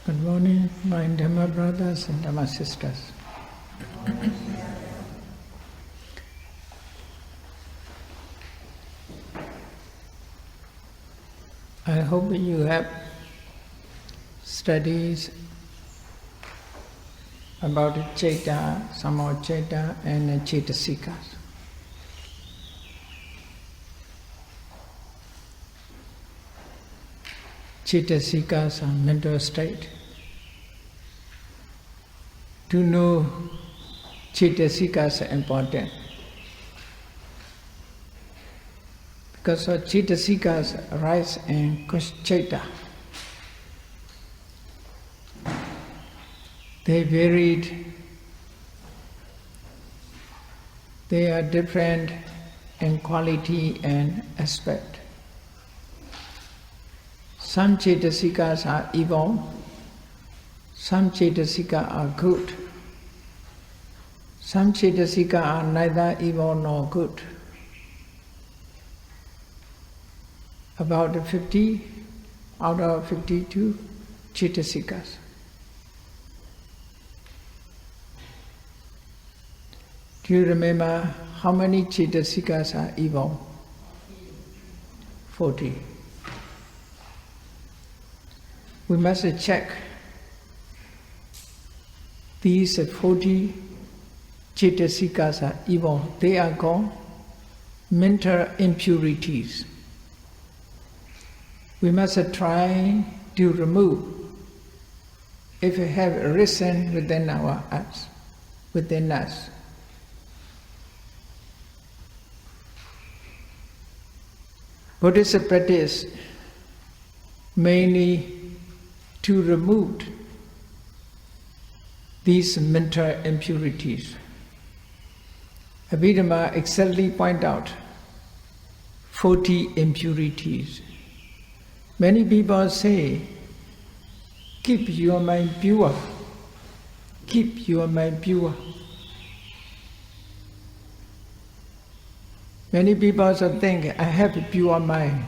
Good morning, my Dhamma brothers and Dhamma sisters. I hope you have studies about Ceta, Samoceta and Cetasikas. Cetasikas are mental state. To know Cetasikas are important. Because Cetasikas arise in Ceta. They varied, they are different in quality and aspect. Some Cetasikas are evil, some Cetasika are good. Some Cetasika are neither evil nor good. About 50 out of 52 Cetasikas. Do you remember how many Cetasikas are evil? 40. We must check these 40 Cetasikas are evil. They are called mental impurities. We must try to remove if it have arisen within us. Buddhist practice mainly to remove these mental impurities. Abhidhamma exactly point out 40 impurities. Many people say, keep your mind pure, keep your mind pure. Many people also think, I have a pure mind.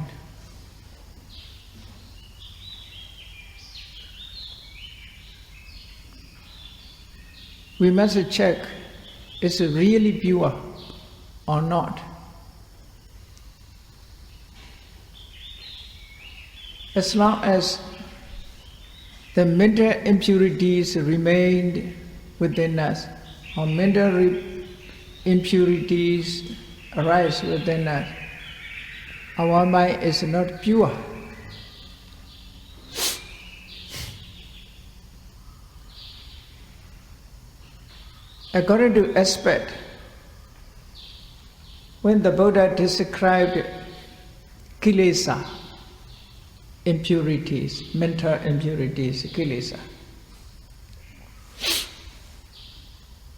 We must check, is it really pure or not? As long as the mental impurities remain within us, or mental impurities arise within us, our mind is not pure. According to aspect, when the Buddha described kilesa, impurities, mental impurities, kilesa.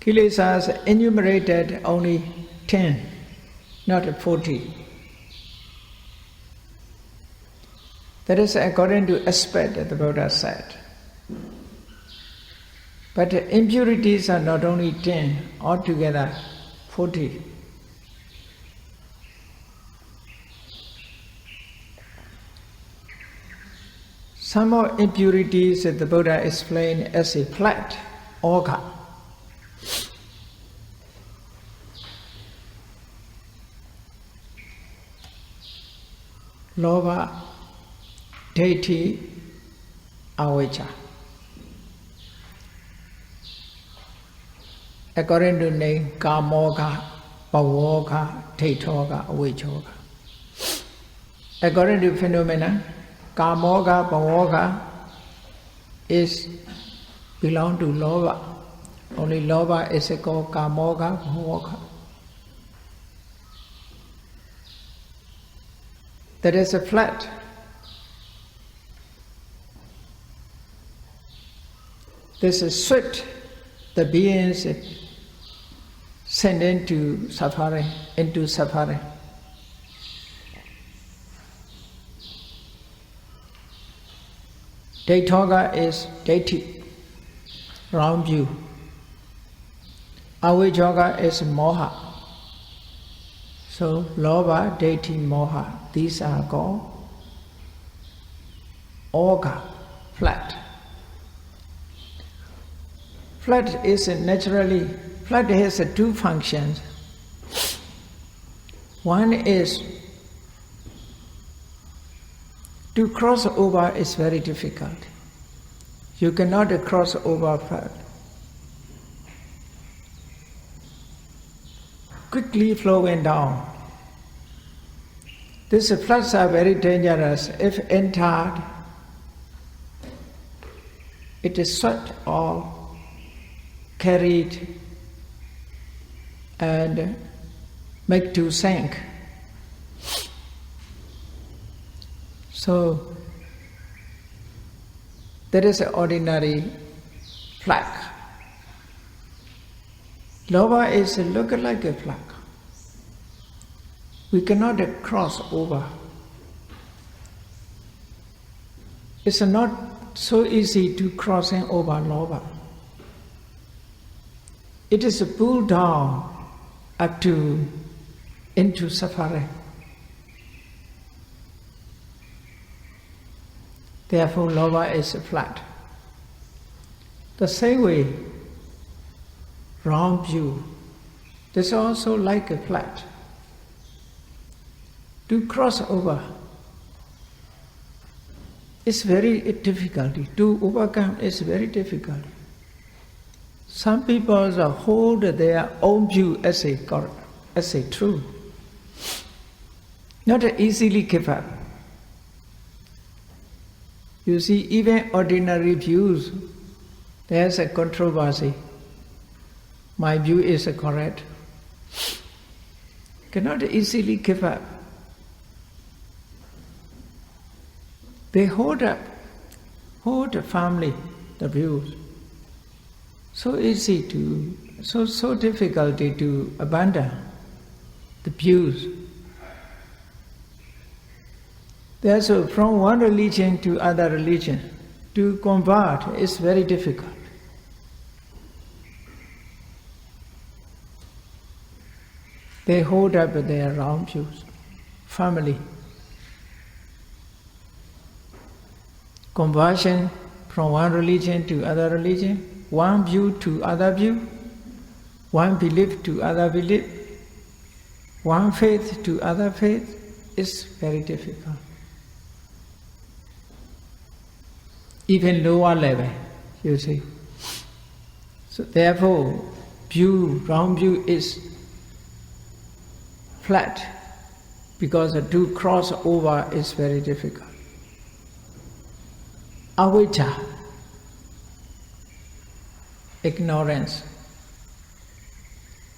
Kilesas enumerated only 10, not 40. That is according to aspect that the Buddha said. But the impurities are not only 10, altogether 40. Some more impurities that the Buddha explained as a flat organ. Lobha, Daithi, Avijja. According to name, Kamoga, Bhavoga, Taitoga, Avijjoga. According to phenomena, Kamoga, Bhavoga belong to Lobha. Only Lobha is called Kamoga, Bhavoga. That is a flat. This is swift, the beings sent into suffering. Daitoga is Daithi, wrong view. Avijjoga is Moha. So, Lobha, Daithi, Moha, these are called orga, flat. Flat has two functions. One is to cross over is very difficult. You cannot cross over flat. Quickly flowing down. These floods are very dangerous. If entered, it is swept or carried and make to sink. So that is an ordinary flag. Lava is look like a flag. We cannot cross over. It's not so easy to crossing over lava. It is pulled down up to into suffering. Therefore, lava is flat. The same way, round view, this is also like a flat. To cross over, it's very difficult. To overcome is very difficult. Some people hold their own view as a true. Not easily give up. You see, even ordinary views, there's a controversy. My view is correct. Cannot easily give up. They hold the family, the views. So easy so difficult to abandon the views. Therefore, from one religion to other religion, to convert is very difficult. They hold up their round views, family. Conversion from one religion to other religion, one view to other view, one belief to other belief, one faith to other faith is very difficult. Even lower level, you see. So therefore, round view is flat because to cross over is very difficult. Avijja, ignorance.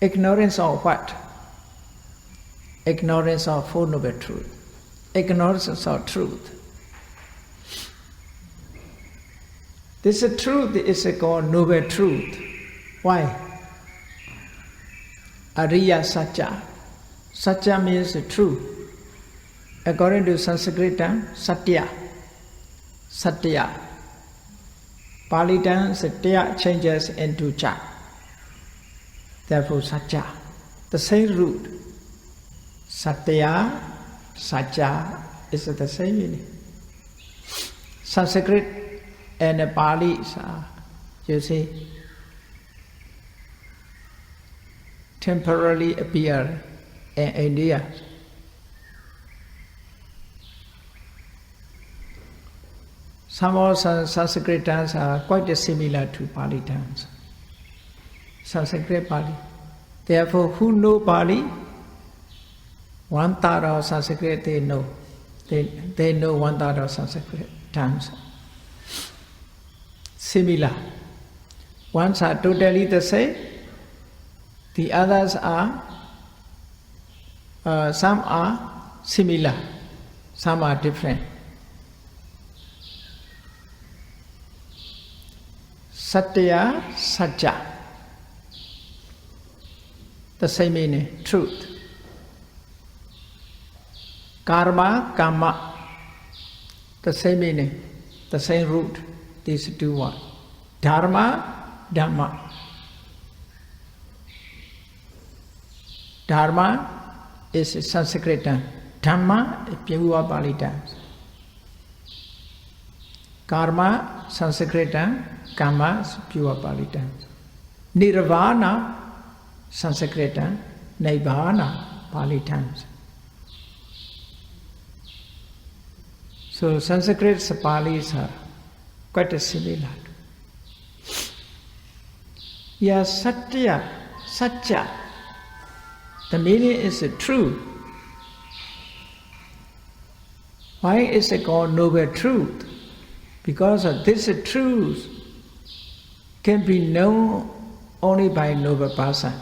Ignorance of what? Ignorance of Four Noble Truth. Ignorance of truth. This truth is called Noble Truth. Why? Ariya Satya. Satya means truth. According to Sanskrit term, Satya. Satya. Pali term, Satya changes into Cha. Therefore, Satya. The same root. Satya, Satya is the same meaning. Sanskrit and Pali, you see, temporarily appear in India. Some of Sanskrit terms are quite similar to Pali terms. Sanskrit Pali. Therefore, who know Pali, 1/3 of Sanskrit they know. They know 1/3 of Sanskrit terms. Similar. Ones are totally the same. The others are, some are similar, some are different. Satya, Satya. The same meaning, truth. Karma, Kama. The same meaning, the same root. These two words. Dharma, Dhamma. Dharma is a Sanskrit term. Dhamma is pure Pali terms. Karma, Sanskrit term. Kama is pure Pali terms. Nirvana, Sanskrit, Nibbana, Pali terms. So Sanskrit and Palis are quite similar. Yes, Satya, Satya. The meaning is true. Why is it called noble truth? Because of this truth can be known only by a noble person.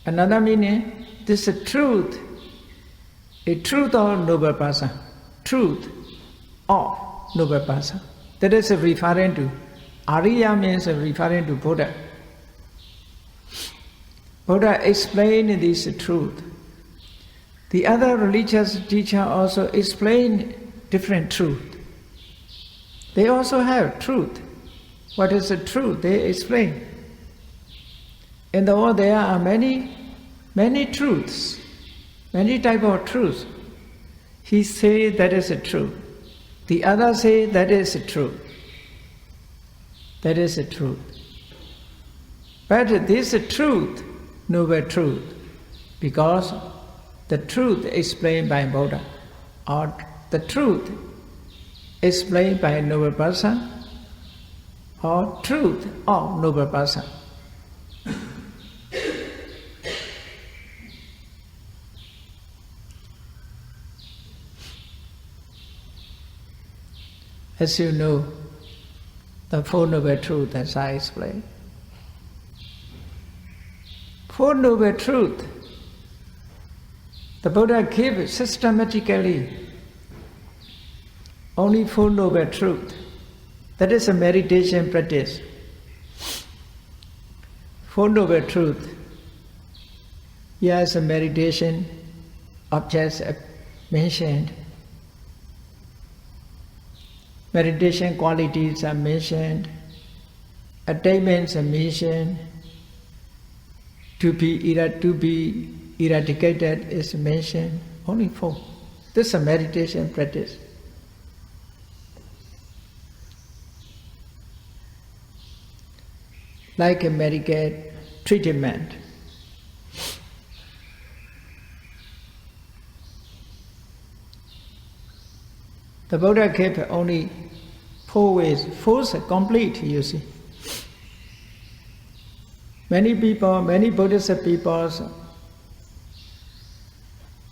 Another meaning, this is truth, a truth of noble person, truth of noble person. That is referring to, Arya means referring to Buddha. Buddha explained this truth. The other religious teachers also explain different truth. They also have truth. What is the truth? They explain. In the world there are many truths, many type of truths. He say that is true. The other say that is true. That is the truth. But this is truth, noble truth, because the truth explained by Buddha, or the truth explained by a noble person, or truth of noble person. As you know, the Four Noble Truths, as I explained. Four Noble Truths, the Buddha gave systematically only Four Noble Truths. That is a meditation practice. Four Noble Truths. Here is a meditation objects mentioned. Meditation qualities are mentioned, attainments are mentioned, to be eradicated is mentioned, only four. This is a meditation practice. Like a medical treatment. The Buddha gave only four ways. Four's complete, you see. Many people, many Buddhist people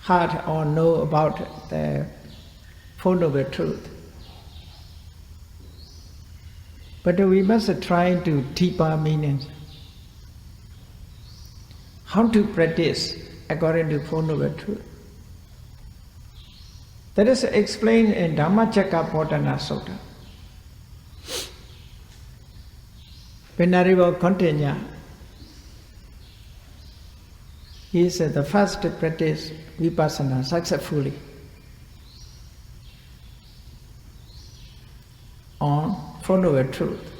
heard or know about the Four Noble Truths. But we must try to deeper meanings. How to practice according to Four Noble Truths. That is explained in Dhammacakkappavattana Sutta. Venerable Continua, he is the first to practice vipassana successfully on Four Noble Truths.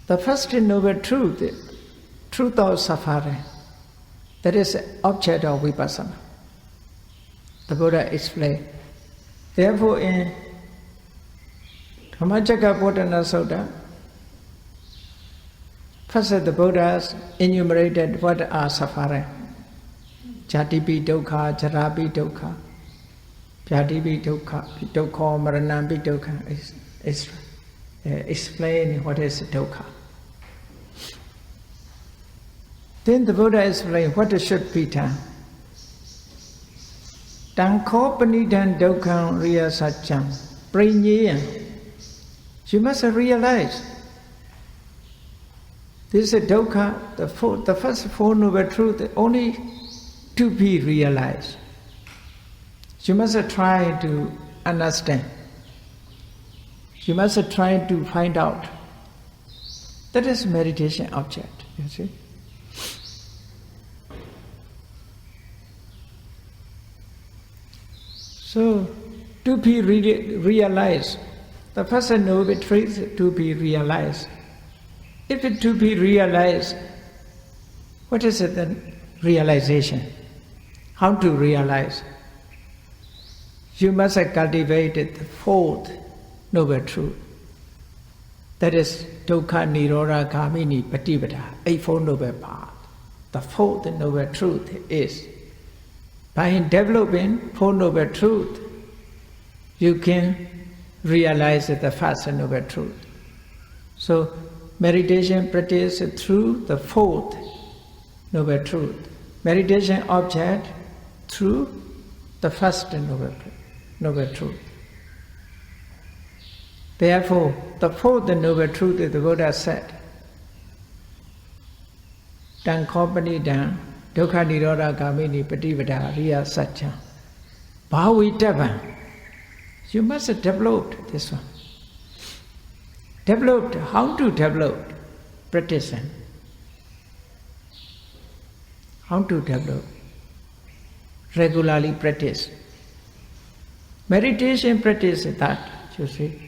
The first Noble Truth, truth of suffering, that is object of vipassana. The Buddha explained. Therefore, in Dhammacakkappavattana Sutta, first the Buddha enumerated what are suffering. Jatipi dukkha, jarapi dukkha, vyadipi dukkha, dukkha, maranapi dukkha. Explain what is dukkha. Then the Buddha explained what should be done. Tankho panidhan dukkham riya satcham pranyeyan. You must realize this is dukkha, the first Four Noble Truths, only to be realized. You must try to understand. You must try to find out. That is meditation object, you see. So, to be realized, the first noble truth to be realized. If it to be realized, what is it then? Realization. How to realize? you must have cultivated the fourth noble truth. That is dukkha nirodha gamini patipada, eightfold noble path. The fourth noble truth is, by developing four noble truth, you can realize the first noble truth. So meditation practice through the fourth noble truth. Meditation object through the first noble truth. Therefore, the fourth noble truth is the Buddha said, Tan Kompanidam, Dukkha Nirodha Gamini Patipada Riya Satya. Bhavitavan. You must have developed this one. Developed, how to develop? Practicing. How to develop? Regularly practice. Meditation practice is that, you see,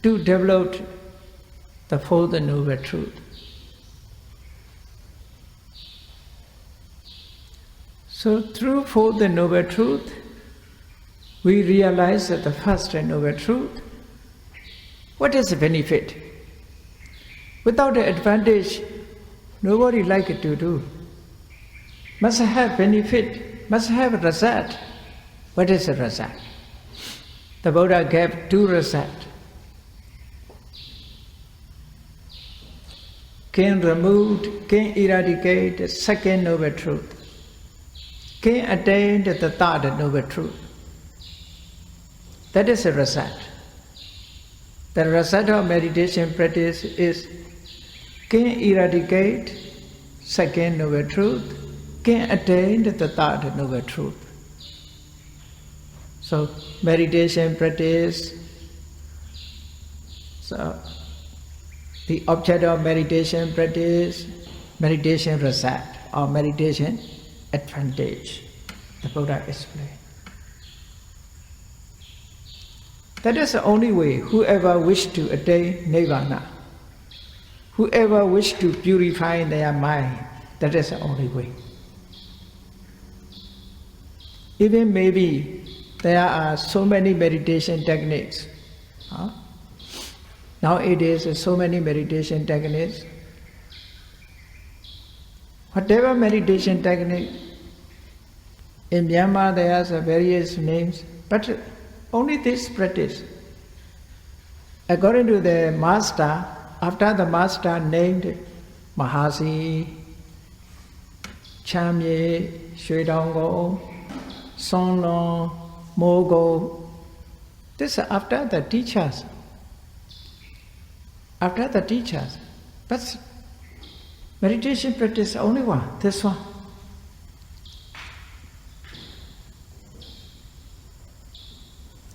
to develop the fourth noble truth. So through fourth noble truth, we realize that the first noble truth, what is the benefit? Without the advantage, nobody like it to do. Must have benefit, must have a result. What is the result? The Buddha gave two results. Can remove, can eradicate the second noble truth. Can attain the third noble truth. That is the result. The result of meditation practice is can eradicate second noble truth, can attain the third noble truth. So meditation practice, so the object of meditation practice, meditation result or meditation advantage, the Buddha explained. That is the only way. Whoever wish to attain Nirvana, whoever wish to purify their mind, that is the only way. Even maybe there are so many meditation techniques. Nowadays, so many meditation techniques. Whatever meditation technique, in Myanmar there are various names, but only this practice. According to the master, after the master named Mahasi, Chamye, Shwedango, Sonlong, Mogo, this is after the teachers. After the teachers. But meditation practice only one, this one.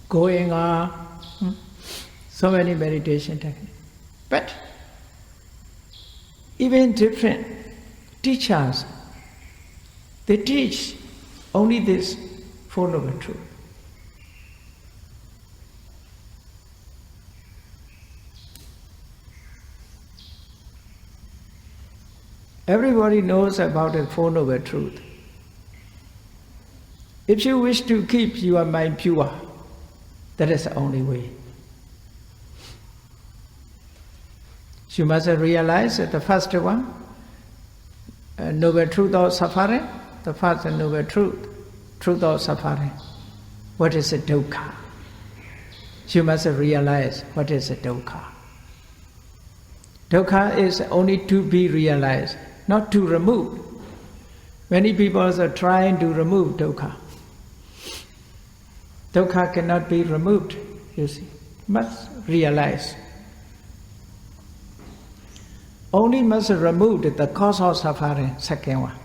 Going on, so many meditation techniques. But even different teachers, they teach only this Four Noble Truth. Everybody knows about the Four Noble Truth. If you wish to keep your mind pure, that is the only way. You must realize that the first one, noble truth of suffering, the first noble truth of suffering. What is a dukkha? You must realize what is a dukkha. Dukkha is only to be realized, not to remove. Many people are trying to remove dukkha. Dukkha cannot be removed, you see. Must realize. Only must remove the cause of suffering, second one.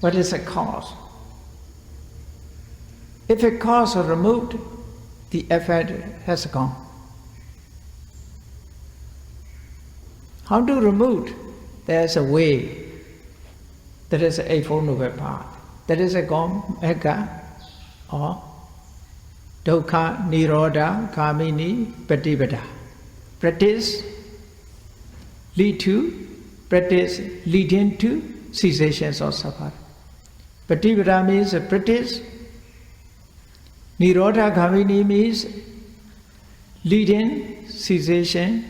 What is the cause? If a cause is removed, the effect has gone. How to remove? There is a way. That is a Eightfold Noble Path. That is a Megha or Dukkha Nirodha Gamini Patipada. Practice lead to, practice leading to cessations of suffering. Patipada means practice Nirodha Gamini means leading cessation.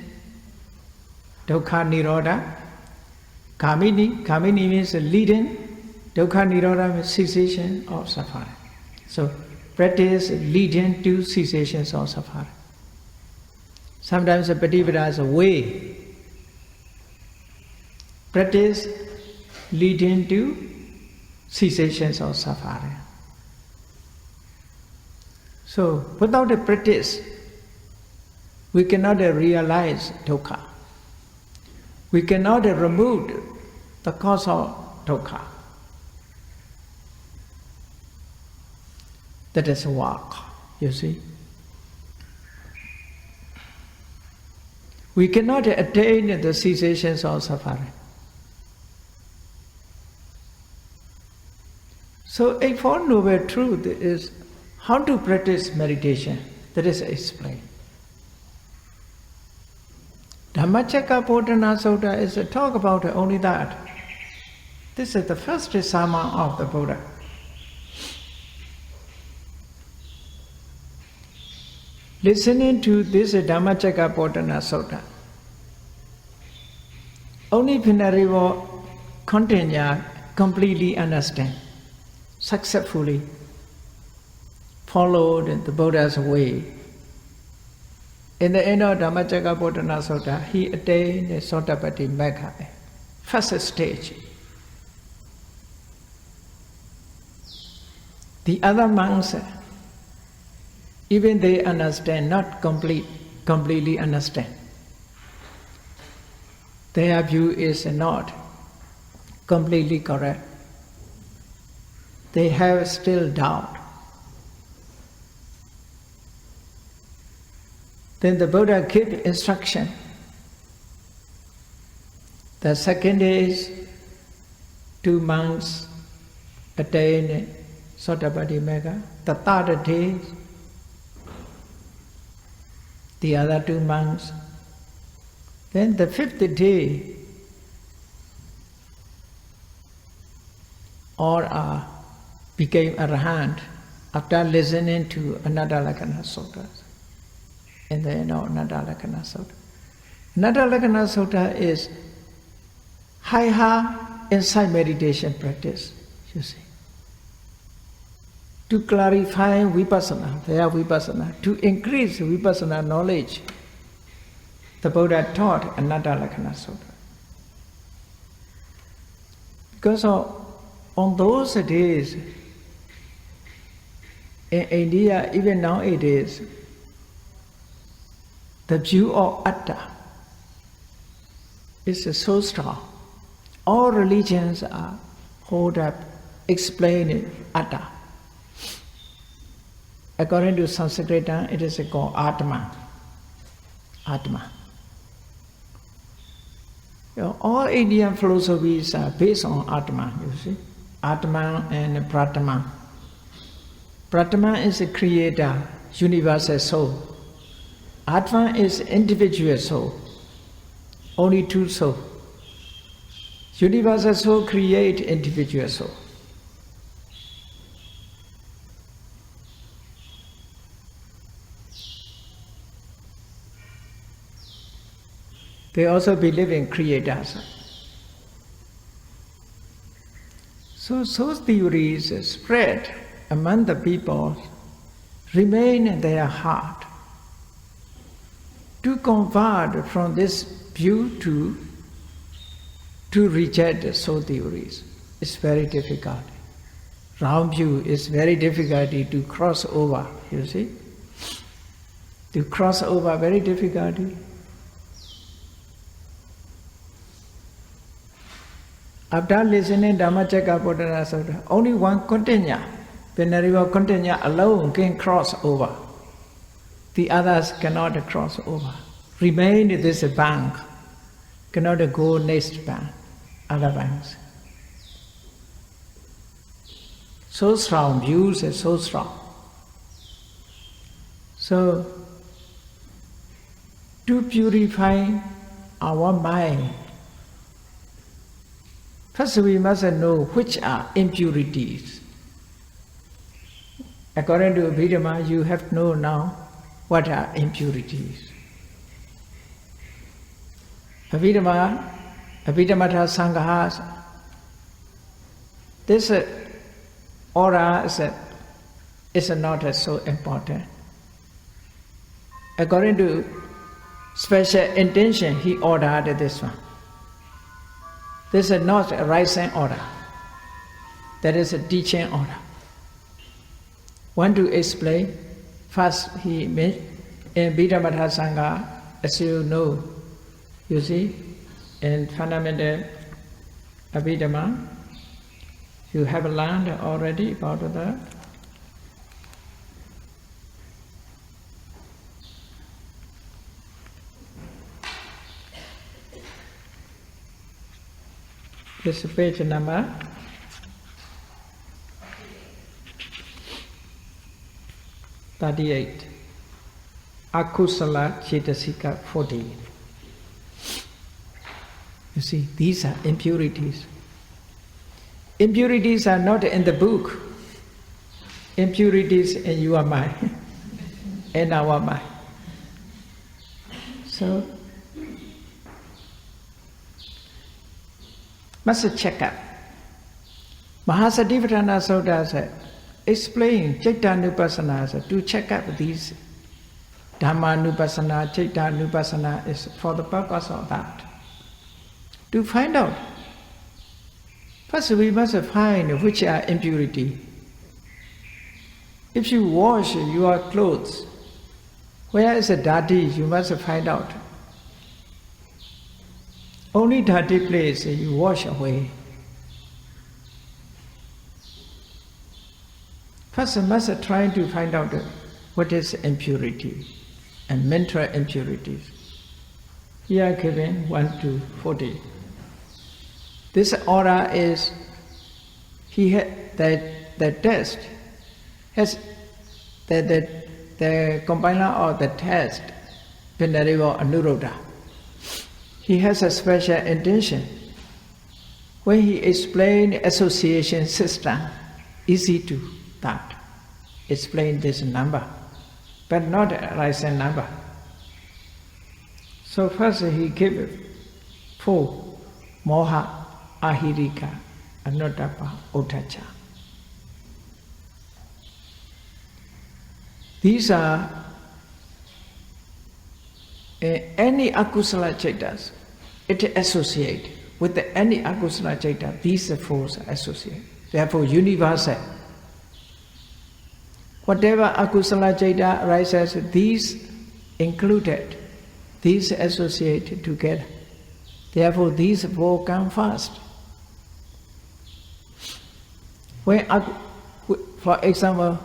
Dukkha Nirodha. Gamini means leading. Dukkha Nirodha means cessation of suffering. So practice leading to cessations of suffering. Sometimes a Patipada is a way. Practice leading to cessations of suffering. So without a practice, we cannot realize dukkha. We cannot remove the cause of dukkha. That is work, you see. We cannot attain the cessations of suffering. So a Four Noble Truth is how to practice meditation. That is explained. Dhammacakkappavattana Sutta is a talk about only that. This is the first sermon of the Buddha. Listening to this Dhammacakkappavattana Sutta, only Pinari will continue completely understand, successfully followed the Buddha's way. In the end of Dhammacakkappavattana Sutta, he attained the Sotapaddi Magga, first stage. The other monks, even they understand, not completely understand. Their view is not completely correct. They have still doubt. Then the Buddha gave instruction. The second is 2 monks attained Sotapaddi Magga. The third day, the other 2 monks. Then the 5th day, all became arahant after listening to Anaddalakkhana Sutta. In the end of Anaddalakkhana Sutta. Anaddalakkhana Sutta is higher insight meditation practice, you see. To clarify vipassana, their vipassana, to increase vipassana knowledge, the Buddha taught Anaddalakkhana Sutta. Because on those days, in India, even nowadays, the view of Atta is so strong. All religions are hold up explaining Atta. According to Sanskrit, it is called Atma. Atma. All Indian philosophies are based on Atma, you see. Atma and Pratama. Pratama is a creator, universal soul. Atma is individual soul. Only 2 souls. Universal soul create individual soul. They also believe in creators. So those theories spread among the people, remain in their heart. To convert from this view to reject the soul theories is very difficult. Round view is very difficult to cross over, you see. To cross over, very difficult. After listening Dhammacakkappavattana Sutta, only one Kontanya, Venerable Kontanya alone can cross over. The others cannot cross over. Remain in this bank, cannot go next bank, other banks. So strong, views are so strong. So, to purify our mind, first we must know which are impurities. According to Abhidhamma, you have to know now what are impurities. Abhidhamma, Abhidhammata Sangha, this order is not so important. According to special intention, he ordered this one. This is not a rising order. That is a teaching order. Want to explain? First, he made in Abhidhammata Sangha, as you know, you see, in fundamental Abhidhamma, you have learned already about that. This is page number 38. Akusala Cetasika 40. You see, these are impurities. Impurities are not in the book. Impurities in your mind, in our mind. So, must check up. Mahasatipatthana Sutta said, explain Citta-nupassana to check up these. Dhamma-nupassana, Citta-nupassana is for the purpose of that. To find out. First we must find which are impurity. If you wash your clothes, where is the dirty, you must find out. Only dirty place you wash away. First I must try to find out what is impurity and mental impurities. Here given 1 to 40. This order is, he had the test has the compiler of the test, Venerable Anuruddha. He has a special intention. When he explained association system, easy to that. Explain this number, but not a rising number. So first he gave 4, moha, ahirika, anodapa, otacha. These are any akusala citas, it associate with any akusala citta, these 4 associate. Therefore universal. Whatever akusala citta arises, these included, these associate together. Therefore these 4 come first. When, for example,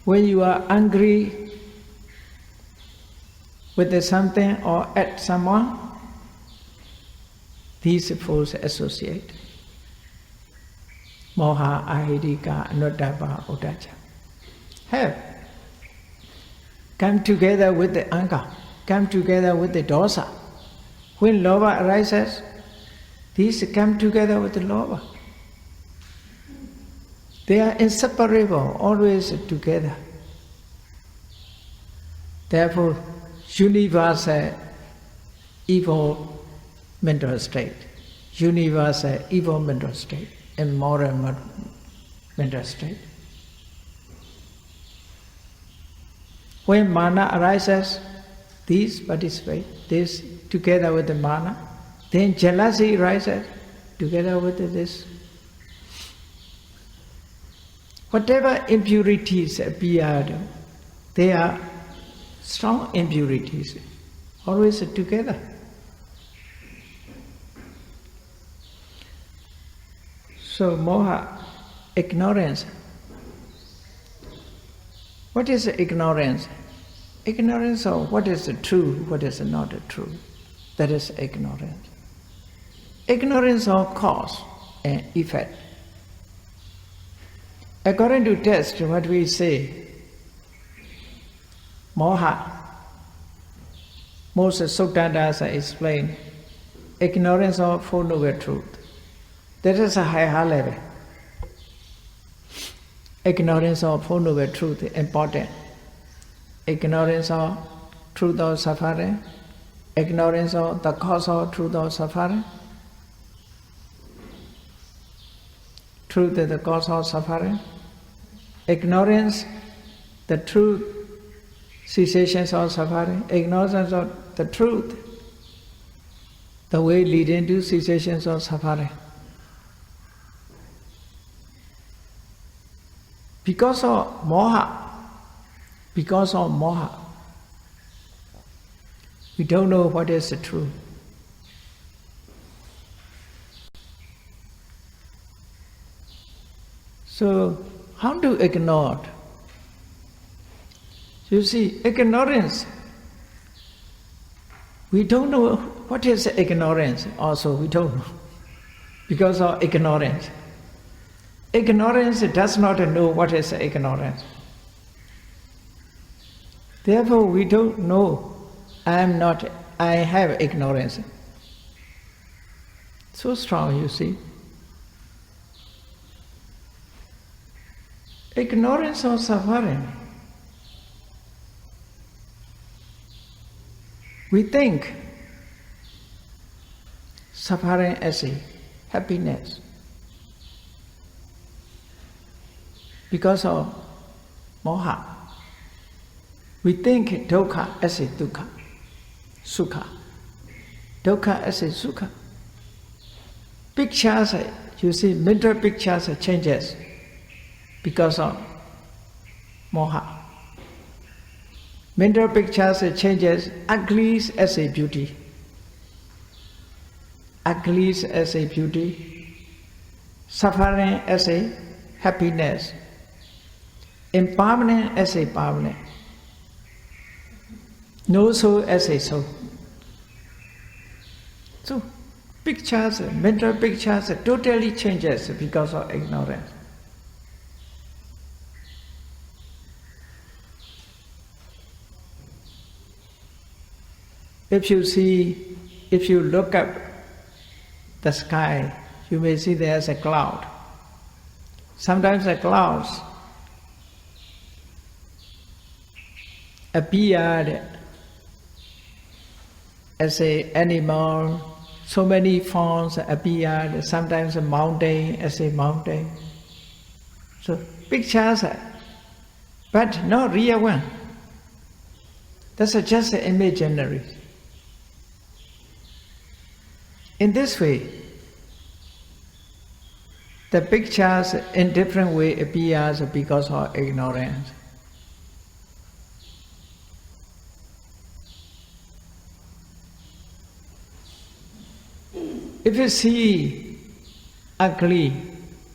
when you are angry with something or at someone, these 4 associate. Moha, ahirika, anodapa, udacha. Have come together with the anger, come together with the dosa. When lova arises, these come together with the lova. They are inseparable, always together. Therefore, universal evil mental state, universal evil mental state, and moral mental state. When mana arises, these participate, this together with the mana. Then jealousy arises together with this. Whatever impurities appeared, they are strong impurities, always together. So moha, ignorance. What is ignorance? Ignorance of what is true, what is not true. That is ignorance. Ignorance of cause and effect. According to text, what we say, moha, most Suktadas explain, ignorance of Four Noble Truth. That is a higher level. ignorance of Four Noble Truth important. Ignorance of truth of suffering, ignorance of the cause of truth of suffering. Truth is the cause of suffering. Ignorance, the truth, cessations of suffering. Ignorance of the truth, the way leading to cessations of suffering. Because of moha, we don't know what is the truth. So, how to ignore it? You see, ignorance, we don't know what is ignorance, also we don't know, because of ignorance. Ignorance does not know what is ignorance. Therefore, we don't know, I have ignorance. So strong, you see. Ignorance of suffering. We think suffering as a happiness because of moha. We think dukkha as a dukkha, sukha. Dukkha as a sukha. Pictures, you see, mental pictures changes because of moha. Mental pictures changes ugly as a beauty. Ugly as a beauty. Suffering as a happiness. Impermanent as a permanent. No soul as a soul. So pictures, mental pictures totally changes because of ignorance. If you look up the sky, you may see there's a cloud. Sometimes the clouds appeared as an animal, so many forms appeared, sometimes a mountain as a mountain. So pictures, but not real one. That's just imaginary. In this way, the pictures in different way appears because of ignorance. If you see ugly,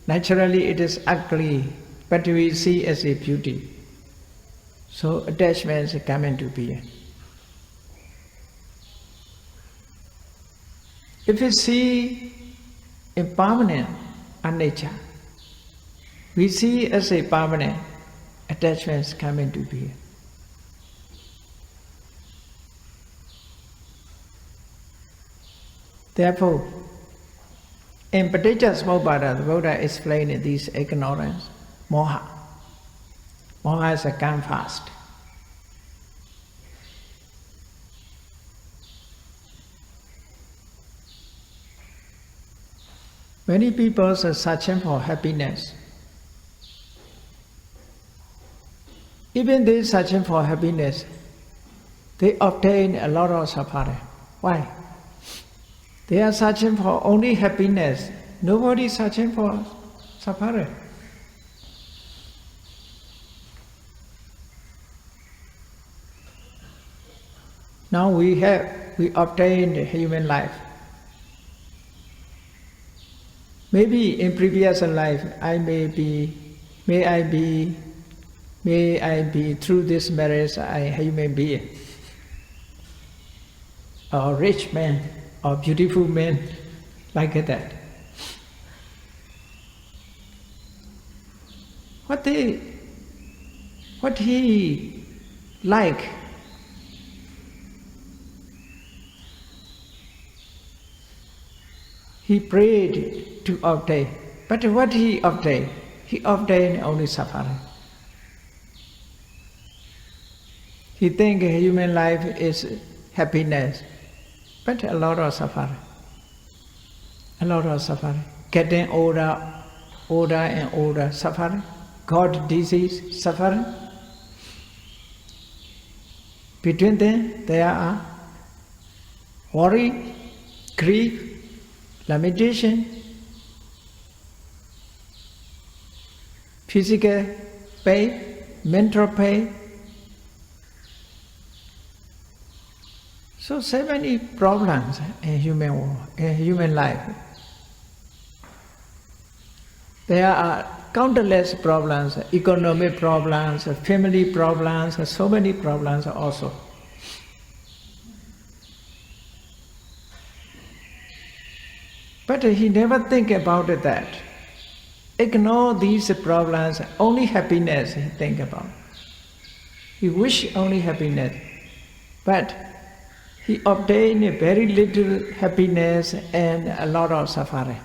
naturally it is ugly, but we see as a beauty. So attachments come into being. If you see impermanent nature, we see as a permanent, attachments come into being. Therefore, in Paticcasamuppada, the Buddha explained this ignorance, moha. Moha is a canvas. Many people are searching for happiness. Even they searching for happiness, they obtain a lot of suffering. Why? They are searching for only happiness. Nobody is searching for suffering. Now we obtained human life. Maybe in previous life may I be through this marriage a human being, or rich man, or beautiful man, like that. What he like, he prayed to obtain. But what he obtained, he obtained only suffering. He thinks human life is happiness, but a lot of suffering. A lot of suffering. Getting older and older, suffering. God disease, suffering. Between them, there are worry, grief, lamentation, physical pain, mental pain. So many problems in human world, in human life. There are countless problems, economic problems, family problems, so many problems also. But he never think about that. Ignore these problems, only happiness he think about. He wish only happiness, but he obtained very little happiness and a lot of suffering.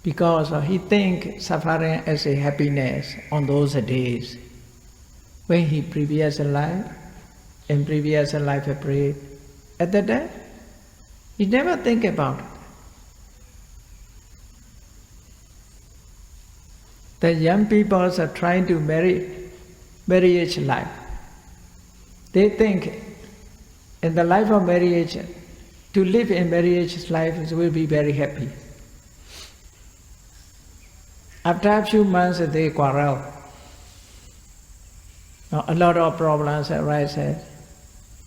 Because he think suffering as a happiness on those days when he previous life prayed. At that time, he never think about it. The young people are trying to marriage life. They think in the life of marriage, to live in marriage life will be very happy. After a few months, they quarrel. Now, a lot of problems arise.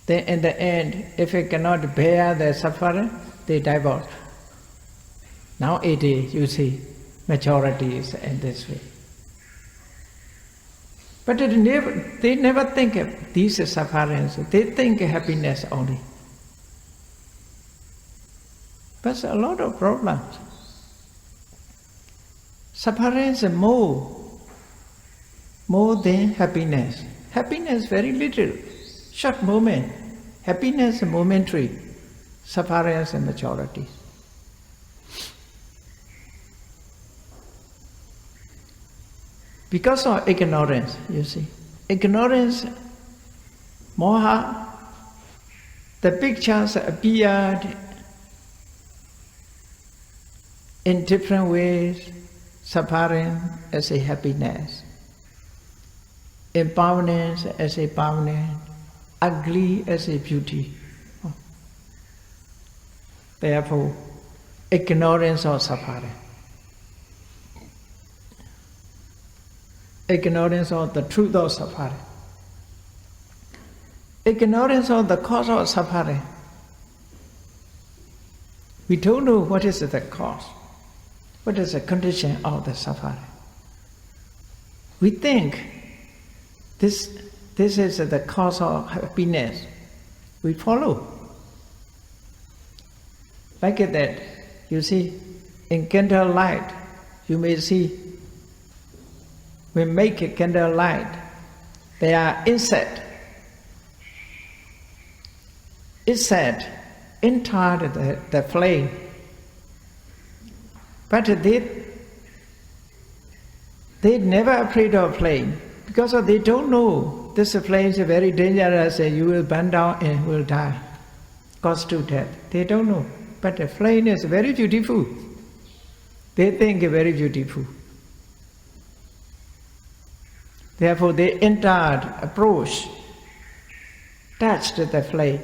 Then in the end, if they cannot bear the suffering, they divorce. Nowadays, you see, majority is in this way. But they never think of these sufferings. They think happiness only. But a lot of problems. Suffering is more than happiness. Happiness very little, short moment. Happiness momentary, suffering is a majority. Because of ignorance, you see. Ignorance, moha, the pictures appeared in different ways. Suffering as a happiness, impermanence as a permanent, ugly as a beauty. Therefore, ignorance of suffering, ignorance of the truth of suffering, ignorance of the cause of suffering. We don't know what is the cause. What is the condition of the suffering? We think this is the cause of happiness. We follow. Like that, you see, in candlelight, you may see, we make a candlelight, there are insects. Insects enter the flame. But they never afraid of flame because they don't know this flame is very dangerous and you will burn down and will die, cause to death. They don't know. But the flame is very beautiful. They think very beautiful. Therefore they entered, approached, touched the flame.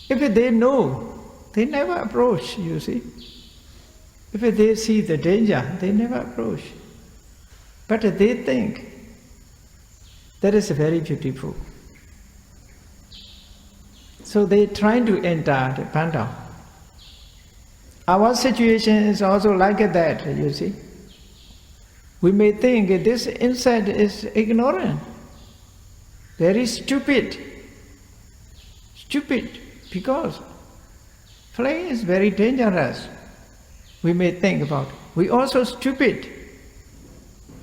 If they know, they never approach, you see. If they see the danger, they never approach. But they think that is very beautiful. So they try to enter the pandal. Our situation is also like that, you see. We may think this insect is ignorant, very stupid. Stupid because flame is very dangerous. We may think about it. We also stupid.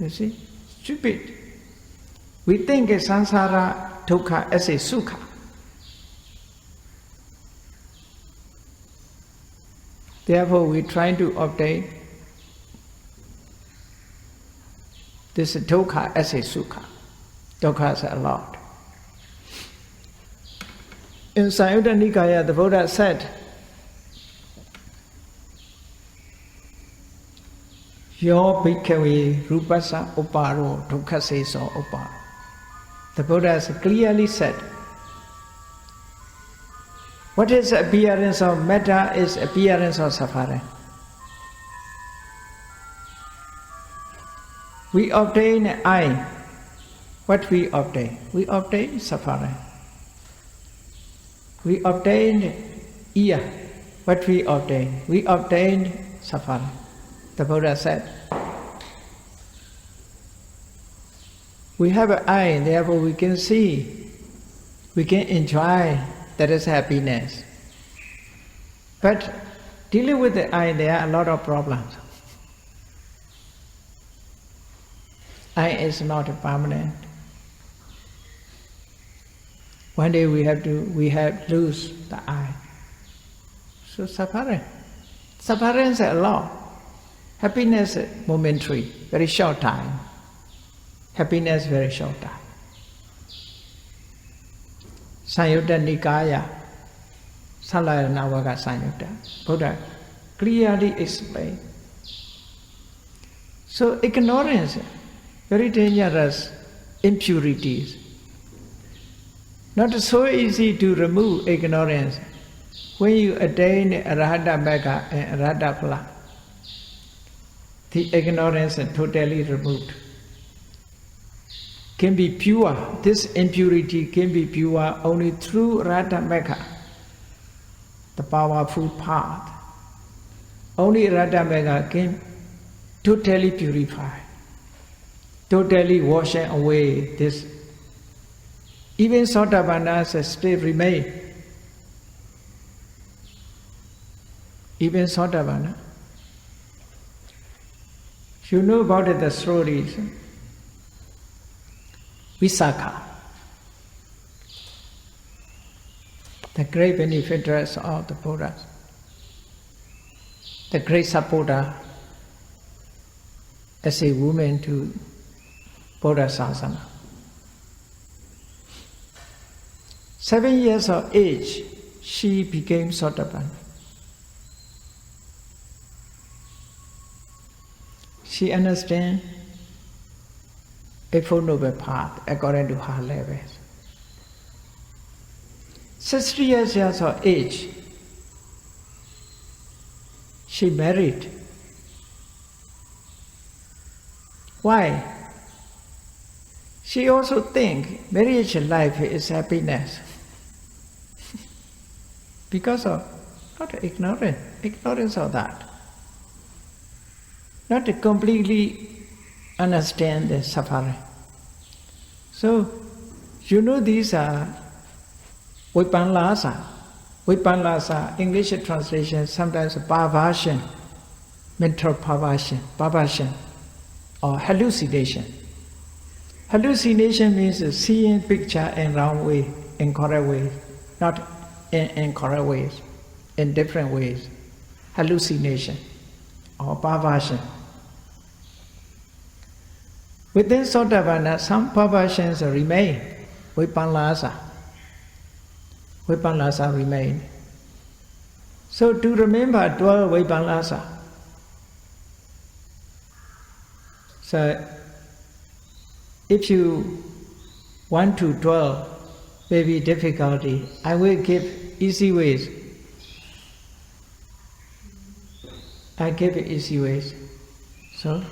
You see? Stupid. We think samsara dukkha as a sukha. Therefore, we try to obtain this dukkha as a sukha. Dukkha is a lot. In Samyutta Nikaya, the Buddha said, Yo bhikkhave rupasa uparo dukkhaseso uparo. The Buddha has clearly said, what is appearance of matter is appearance of suffering. We obtain eye. What we obtain? We obtain suffering. We obtain ear. What we obtain? We obtain suffering. The Buddha said, we have an eye, therefore we can see, we can enjoy, that is happiness. But dealing with the eye, there are a lot of problems. Eye is not permanent. One day we have lose the eye. So suffering. Suffering is a lot. Happiness momentary, very short time. Happiness very short time. Samyutta Nikaya, Salayana Samyutta, Buddha clearly explained. So ignorance, very dangerous impurities. Not so easy to remove ignorance when you attain Arahata Magga and Arahata Phala. The ignorance is totally removed. Can be pure. This impurity can be pure only through Arahata Magga, the powerful path. Only Arahata Magga can totally purify, totally wash away this. Even Sotapannas still remain. Even Sotapanna. You know about it, the stories. Visakha, the great benefactors of the Buddha, the great supporter as a woman to Buddha Sasana. 7 years of age, she became Sotapanna. She understands a Four Noble Path according to her levels. 60 years of age, she married. Why? She also thinks marriage life is happiness. Because of not ignorance of that. Not to completely understand the suffering. So, you know these are Vipanlasa. Vipanlasa, English translation, sometimes perversion, mental perversion, or hallucination. Hallucination means seeing picture in wrong way, in correct way, not in correct ways, in different ways. Hallucination or perversion. Within Sotapanna, some perversions remain. Vipanlasa remain. So to remember 12 Vipanlasa. So if you want to 12, maybe difficulty, I will give easy ways. I give easy ways. So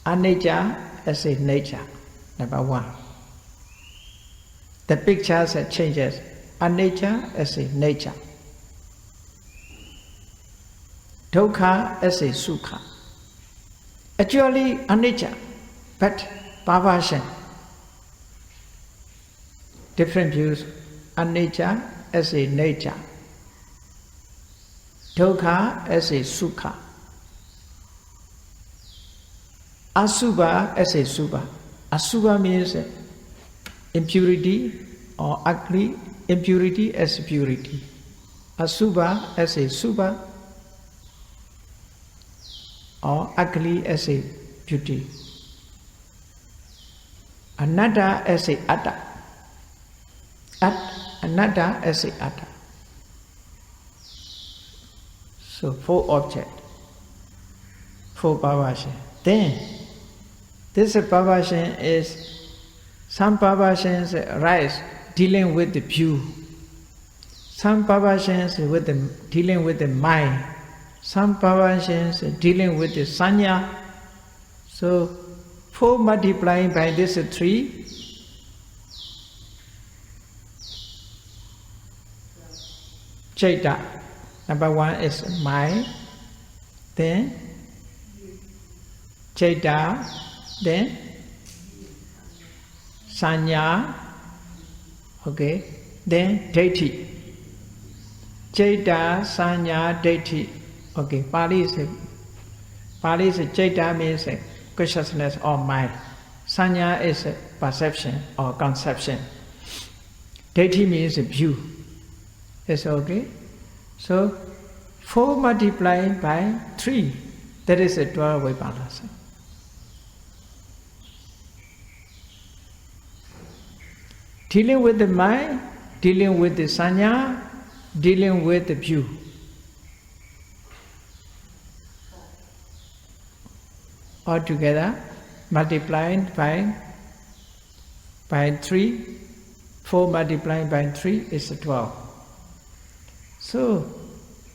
anicca as a nature, number one. The pictures changes. Anicca as a nature. Dukkha as a sukha. Actually anicca, but perversion. Different views. Anicca as a nature. Dukkha as a sukha. Asubha as a subha. Asubha means impurity or ugly, impurity as purity. Asubha as a subha, or ugly as a beauty. Anatta as a atta. Anatta as a atta. So 4 objects, 4 perversion. Then this perversion is, some perversions arise dealing with the view, some perversions dealing with the mind, some perversions dealing with the sanya. So 4 multiplying by this 3, Chaita. Number 1 is mind, then Chaita, then Sanya, okay, then Deity. Chaita, Sanya, Deity. Okay, Pali is Chaita means consciousness or mind. Sanya is perception or conception. Deity means view. It's okay. So 4 multiplied by 3, that is a 12 Vipalas. Dealing with the mind, dealing with the sanya, dealing with the view. Altogether, multiplied by 3, 4 multiplied by 3 is 12. So,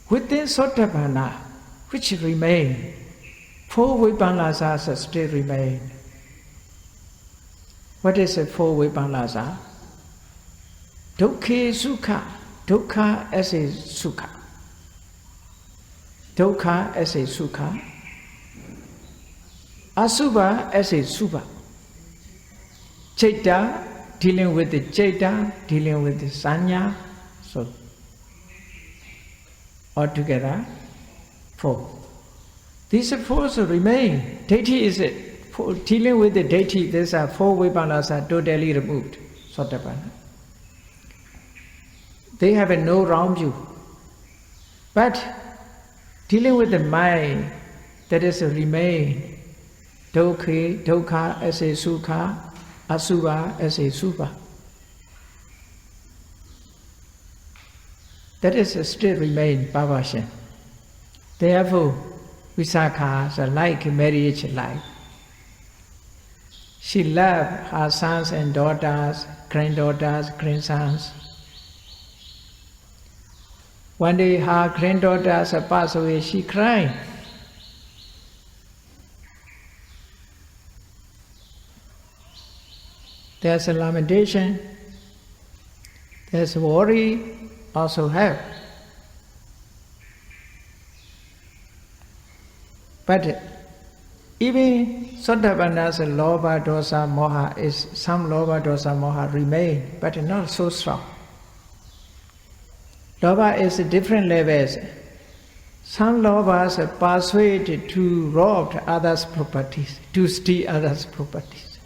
within Sotapanna, which remain, 4 Vipalasas still remain. What is a 4 Vipalasa? Dukkha Sukha. Dukkha as a Sukha. Dukkha as a Sukha. Asubha as a Subha. Chaita, dealing with the Chaita, dealing with the Sanya. So, altogether, 4. These 4 remain. Deity is it. Dealing with the deity, these are 4 Vipalas are totally removed. Sotapanna. They have no round view. But dealing with the mind, that is remain. Dukkha as a Sukha, Asubha as a Subha. That is still remain perversion. Therefore, Visakha is like marriage life. She loved her sons and daughters, granddaughters, grandsons. One day her granddaughters passed away, she cried. There's a lamentation, there's worry, also have. But even Sotapanna's lobha, dosa, moha is, some lobha, dosa, moha remain, but not so strong. Lobha is different levels. Some lobhas are persuaded to rob others' properties, to steal others' properties.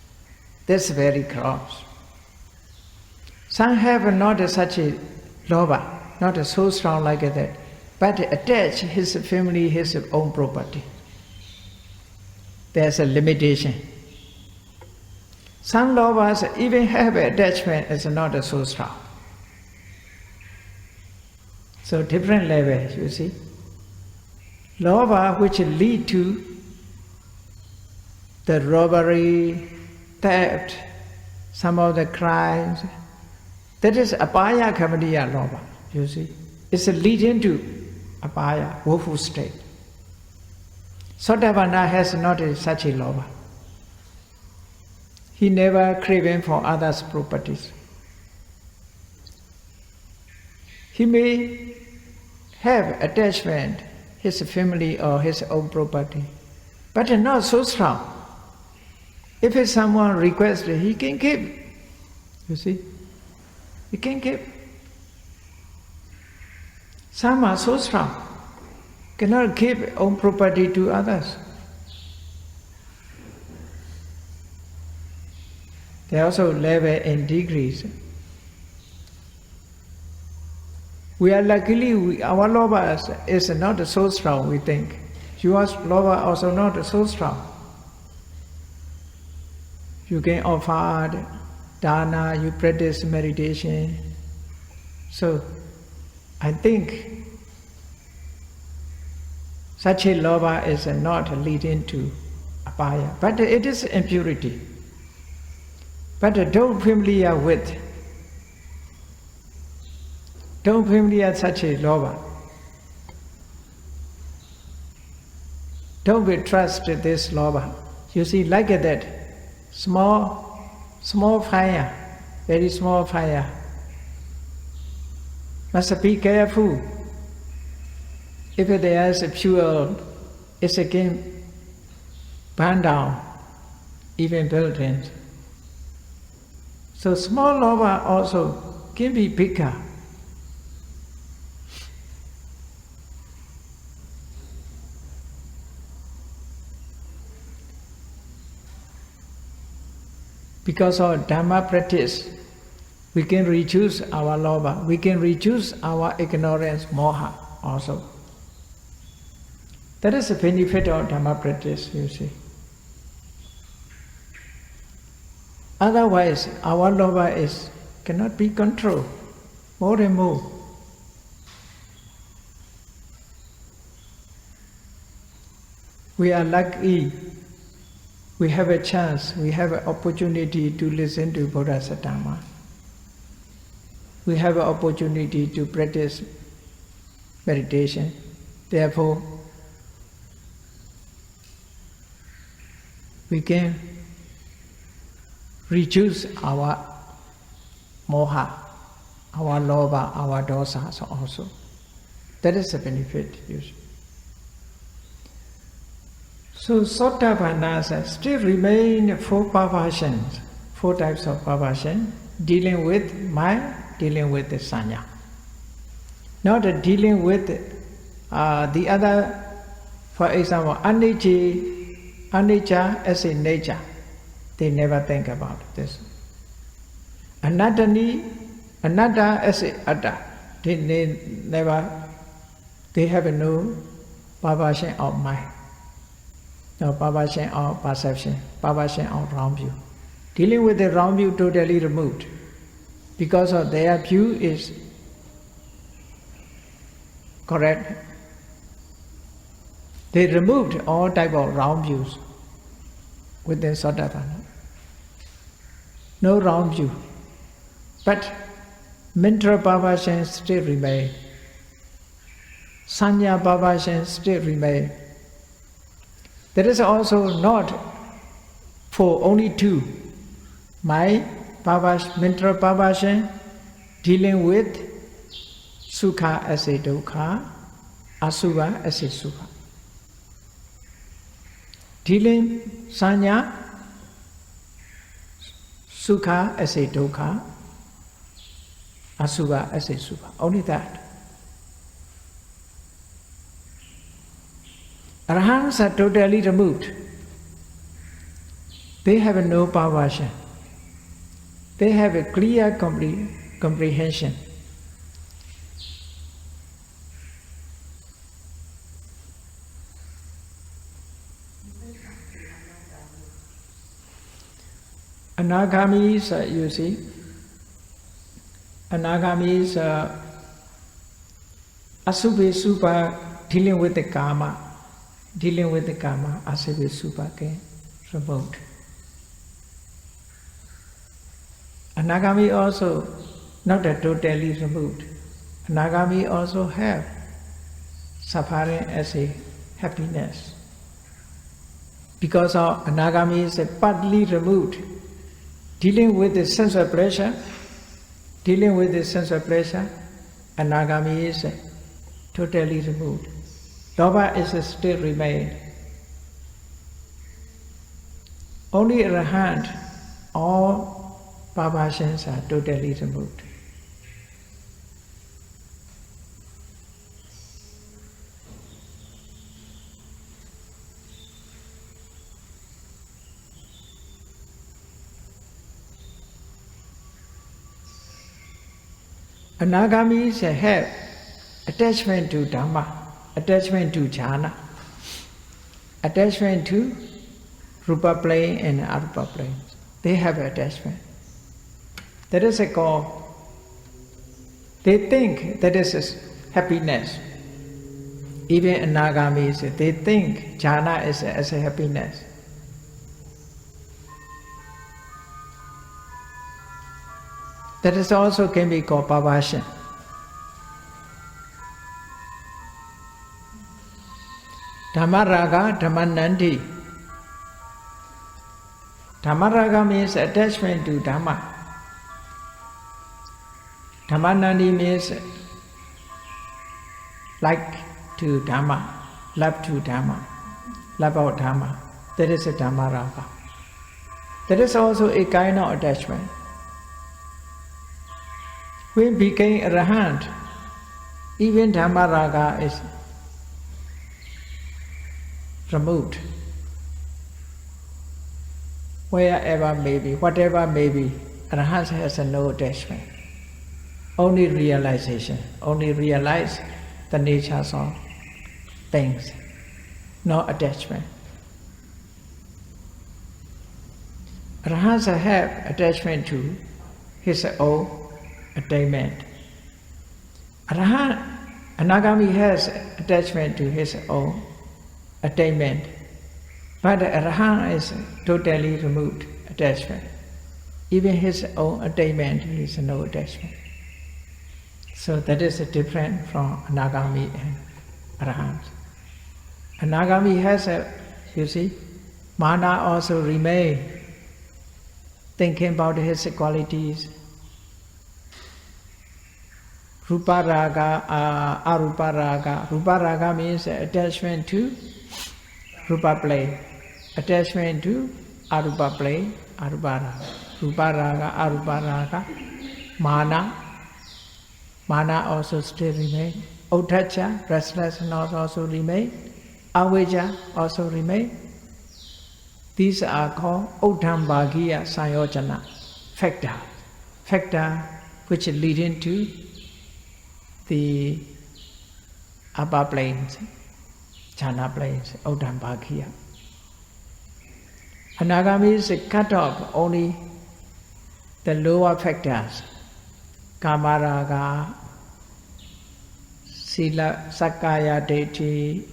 That's very gross. Some have not such a lobha, not so strong like that, but attach his family, his own property. There's a limitation. Some lobhas even have attachment, is not so strong. So different levels, you see. Lobha which lead to the robbery, theft, some of the crimes, that is apaya kamadiya lobha, you see. It's leading to apaya, woeful state. Sotapanna has not such a lobha. He never craving for others' properties. He may have attachment, his family or his own property, but not so strong. If someone requests, he can give. You see? He can give. Some are so strong, cannot give own property to others. They also level in degrees. We are luckily, our lobha is not so strong, we think. Your loba also not so strong. You can offer dana, you practice meditation. So I think such a loba is not leading to apaya, but it is impurity. But don't familiar with, don't familiar such a loba. Don't be trust this loba. You see, like that, small fire, very small fire. Must be careful. If there is a fuel, it's again burn down, even buildings. So small loba also can be bigger. Because of Dhamma practice, we can reduce our loba, we can reduce our ignorance, moha also. That is the benefit of Dhamma practice, you see. Otherwise, our loba cannot be controlled more and more. We are lucky. We have a chance, we have an opportunity to listen to Buddha's Dhamma. We have an opportunity to practice meditation. Therefore, we can reduce our moha, our loba, our dosas also. That is the benefit, usually. So Sotapanna still remain four perversions, four types of perversion, dealing with mind, dealing with the sanya. Not dealing with the other, for example, anicca as a nature. They never think about this. Anatta as a atta. They have no perversion of mind. No perversion of perception, perversion of wrong view. Dealing with the wrong view totally removed. Because of their view is correct. They removed all type of wrong views within Sotapanna. No wrong view. But mental perversions still remain. Sanya perversions still remain. There is also not for only two. My mental perversion dealing with sukha as a dukkha, asukha as a sukha. Dealing sanya, sukha as a dukkha, asukha as a sukha. Only that. Arahants are totally removed. They have no perversion. They have a clear comprehension. Anagamis, you see, Anagamis asubhe supa dealing with the karma. Dealing with the karma, asubhe supa can remote. Anagami also not totally removed. Anagami also have suffering as a happiness. Because of Anagami is partly removed. Dealing with the sense of pleasure, Anagami is totally removed. Loba is still remain. Only Arahant, all perversions are totally removed. Anagamis have attachment to Dhamma, attachment to jhana. attachment to rupa plane and arupa plane. They have attachment. That is a call. They think that is happiness. Even anagamis, they think jhana is as a happiness. That is also can be called perversion. Dhamma raga, dhamma nandi. Dhamma raga means attachment to dhamma. Dhamma nandi means like to dhamma, love to dhamma, love of dhamma. That is a dhamma raga. That is also a kind of attachment. When became arahant, even dhamma raga is removed. Wherever may be, whatever may be, arahant has no attachment. Only realization, only realize the natures of things, no attachment. Arahants have attachment to his own attainment. Arahant, anagami has attachment to his own attainment, but the arahant is totally removed attachment. Even his own attainment is no attachment. So that is different from anagami and arahant. Anagami has you see, mana also remain thinking about his qualities. Rupa raga, arupa raga. Rupa raga means attachment to rupa plane. Attachment to arupa plane, arupa raga. Rupa raga, arupa raga. Mana. Mana also still remain. Uddhacca, restlessness also remain. Avijja also remain. These are called Uddhambhagiya Sanyojana factor. Factor which lead into the upper planes, jhana planes, Uddhambhagiya. Anagami is cut off only the lower factors. Kamaraga, Sila Sakaya Detti,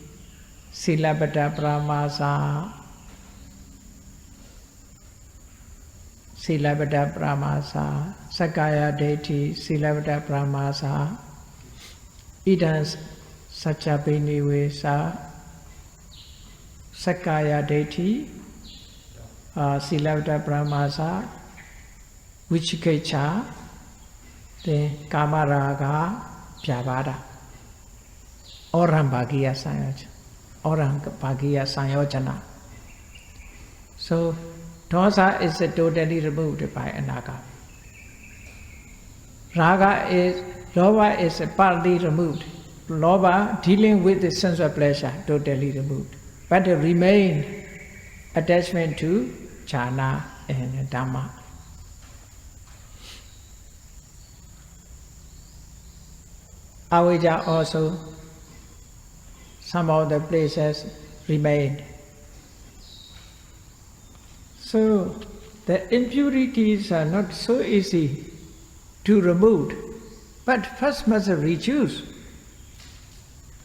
Silabata Pramasa, Silabata Pramasa, Sakaya Detti, Silabata Pramasa, Idans Sachapini Vesa, Sakaya Detti, Silabata Pramasa, Vichikecha, the Kamaraga, Pyavada, Orambhagiya Sanyojana. Orambhagiya Sanyojana. So, dosa is totally removed by anaga. Loba is partly removed. Loba dealing with the sensual pleasure, totally removed. But there remain attachment to jhana and dhamma. Avijja also, some of the places remain. So, the impurities are not so easy to remove, but first must reduce.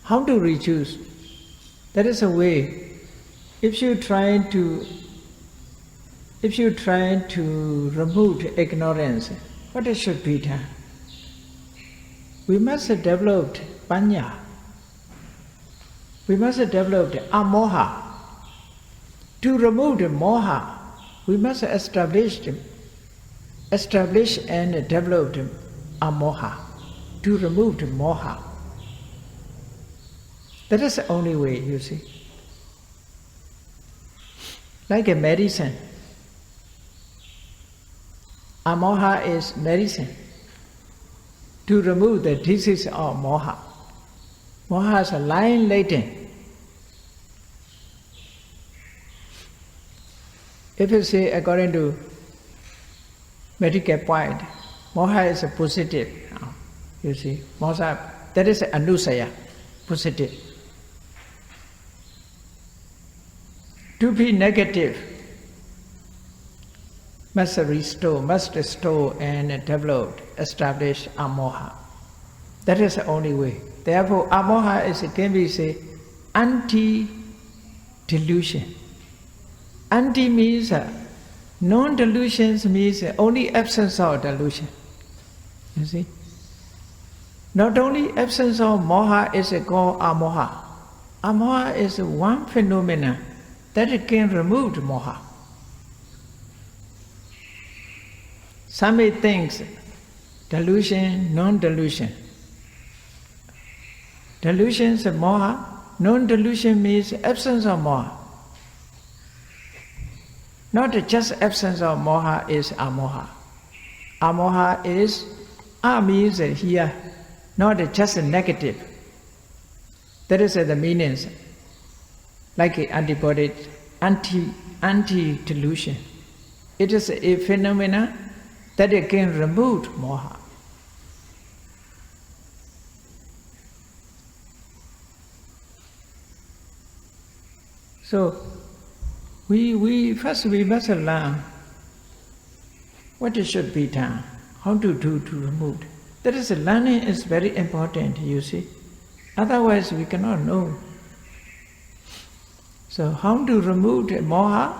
How to reduce? That is a way. If you try to remove ignorance, what should be done? We must develop panya. We must develop amoha. To remove the moha, we must establish and develop amoha. To remove the moha. That is the only way, you see. Like a medicine. Amoha is medicine. To remove the disease of moha. Moha is lying latent. If you say according to medical point, moha is a positive. You see, moha, that is anusaya, positive. To be negative must restore and develop, establish amoha. That is the only way. Therefore, amoha can be said anti-delusion. Anti means non-delusions means only absence of delusion. You see? Not only absence of moha is called amoha. Amoha is one phenomenon that can remove moha. Some may think delusion, non-delusion. Delusion is moha, non-delusion means absence of moha. Not just absence of moha is amoha. Amoha is, means here, not just negative. That is the meanings, like antibody, anti-delusion. It is a phenomenon that can remove moha. So, we must learn what should be done, how to do to remove. That is, learning is very important, you see. Otherwise, we cannot know. So, how to remove moha?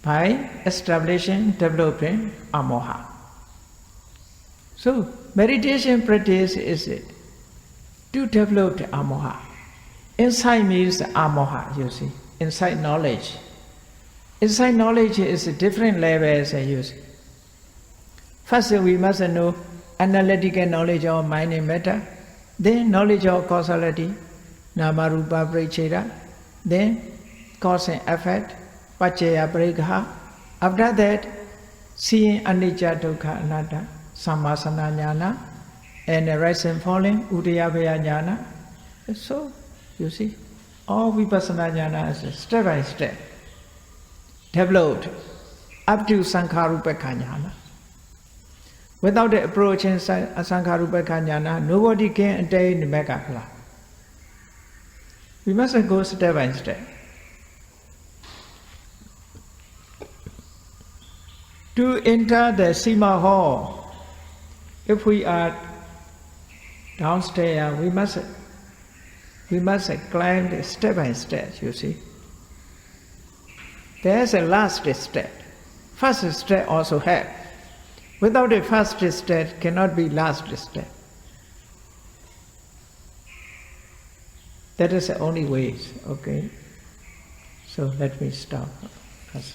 By establishing, developing amoha. So, meditation practice is to develop the amoha. Insight means amoha, you see. Insight knowledge. Insight knowledge is different levels, you see. First, we must know analytical knowledge of mind and matter, then knowledge of causality, nama rupa paricheda, then cause and effect, paccaya parikha. After that, seeing anicca dukkha anatta, sammasana jnana, and rise and falling, udayabhaya jnana. So, you see, all vipassana jnana is step by step developed up to sankharupekha jnana. Without the approach in sankharupekha jnana, nobody can attain the Megaphala. We must go step by step. To enter the Sima hall, if we are downstairs, we must climb the step by step, you see. There's a last step. First step also have. Without a first step, cannot be last step. That is the only way, okay? So let me stop. First.